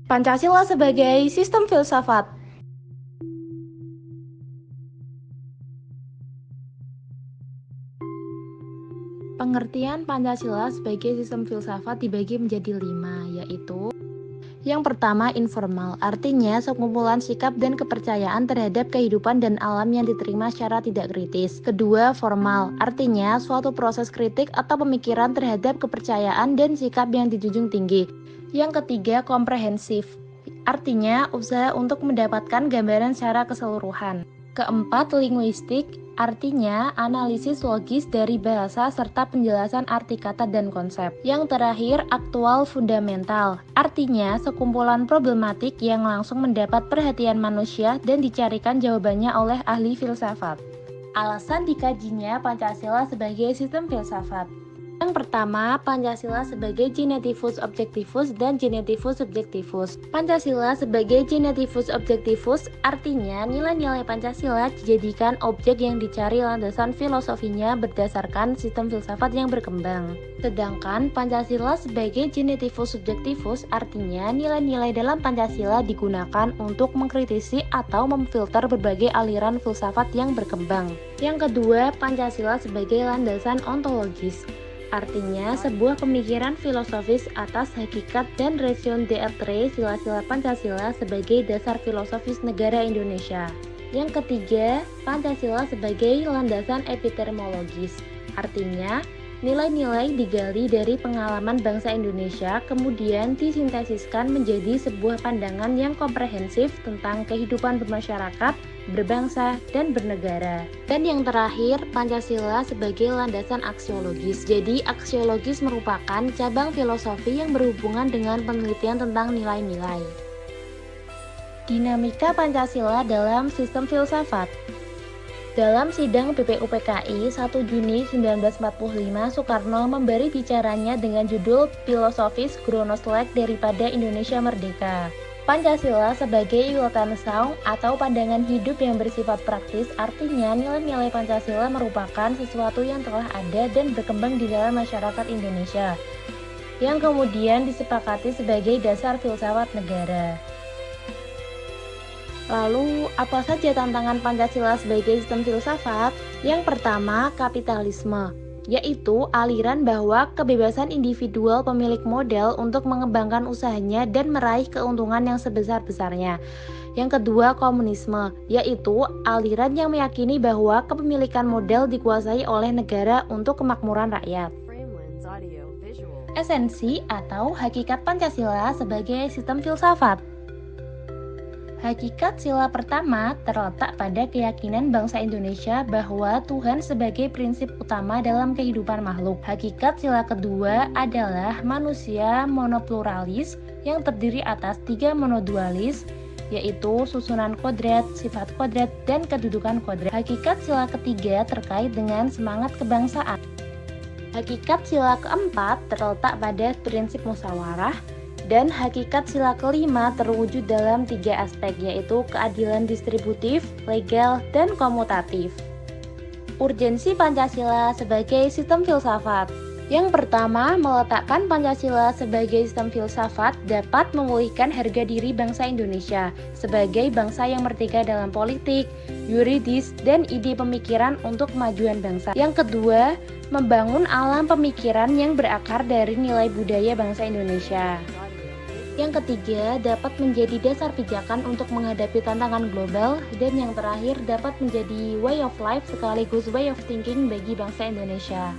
Pancasila sebagai sistem filsafat. Pengertian Pancasila sebagai sistem filsafat dibagi menjadi 5, yaitu yang pertama, informal, artinya sekumpulan sikap dan kepercayaan terhadap kehidupan dan alam yang diterima secara tidak kritis. Kedua, formal, artinya suatu proses kritik atau pemikiran terhadap kepercayaan dan sikap yang dijunjung tinggi. Yang ketiga, komprehensif, artinya usaha untuk mendapatkan gambaran secara keseluruhan. Keempat, linguistik, artinya analisis logis dari bahasa serta penjelasan arti kata dan konsep. Yang terakhir, aktual fundamental, artinya sekumpulan problematik yang langsung mendapat perhatian manusia dan dicarikan jawabannya oleh ahli filsafat. Alasan dikajinya Pancasila sebagai sistem filsafat. Yang pertama, Pancasila sebagai genetivus objektivus dan genetivus subjektivus. Pancasila sebagai genetivus objektivus artinya nilai-nilai Pancasila dijadikan objek yang dicari landasan filosofinya berdasarkan sistem filsafat yang berkembang. Sedangkan Pancasila sebagai genetivus subjektivus artinya nilai-nilai dalam Pancasila digunakan untuk mengkritisi atau memfilter berbagai aliran filsafat yang berkembang. Yang kedua, Pancasila sebagai landasan ontologis. Artinya, sebuah pemikiran filosofis atas hakikat dan raison d'être sila-sila Pancasila sebagai dasar filosofis negara Indonesia. Yang ketiga, Pancasila sebagai landasan epistemologis. Artinya, nilai-nilai digali dari pengalaman bangsa Indonesia kemudian disintesiskan menjadi sebuah pandangan yang komprehensif tentang kehidupan bermasyarakat, berbangsa, dan bernegara. Dan yang terakhir, Pancasila sebagai landasan aksiologis. Jadi, aksiologis merupakan cabang filosofi yang berhubungan dengan penelitian tentang nilai-nilai. Dinamika Pancasila dalam sistem filsafat. Dalam sidang BPUPKI 1 Juni 1945, Soekarno memberi bicaranya dengan judul Filosofis Gronosleg daripada Indonesia Merdeka. Pancasila sebagai Weltanschauung atau pandangan hidup yang bersifat praktis, artinya nilai-nilai Pancasila merupakan sesuatu yang telah ada dan berkembang di dalam masyarakat Indonesia, yang kemudian disepakati sebagai dasar filsafat negara. Lalu, apa saja tantangan Pancasila sebagai sistem filsafat? Yang pertama, kapitalisme, yaitu aliran bahwa kebebasan individual pemilik modal untuk mengembangkan usahanya dan meraih keuntungan yang sebesar-besarnya. Yang kedua, komunisme, yaitu aliran yang meyakini bahwa kepemilikan modal dikuasai oleh negara untuk kemakmuran rakyat. Esensi atau hakikat Pancasila sebagai sistem filsafat. Hakikat sila pertama terletak pada keyakinan bangsa Indonesia bahwa Tuhan sebagai prinsip utama dalam kehidupan makhluk. Hakikat sila kedua adalah manusia monopluralis yang terdiri atas 3 monodualis, yaitu susunan kodrat, sifat kodrat, dan kedudukan kodrat. Hakikat sila ketiga terkait dengan semangat kebangsaan. Hakikat sila keempat terletak pada prinsip musyawarah. Dan hakikat sila kelima terwujud dalam 3 aspek, yaitu keadilan distributif, legal, dan komutatif. Urgensi Pancasila sebagai sistem filsafat. Yang pertama, meletakkan Pancasila sebagai sistem filsafat dapat memulihkan harga diri bangsa Indonesia sebagai bangsa yang merdeka dalam politik, yuridis, dan ide pemikiran untuk kemajuan bangsa. Yang kedua, membangun alam pemikiran yang berakar dari nilai budaya bangsa Indonesia. Yang ketiga, dapat menjadi dasar pijakan untuk menghadapi tantangan global. Dan yang terakhir, dapat menjadi way of life sekaligus way of thinking bagi bangsa Indonesia.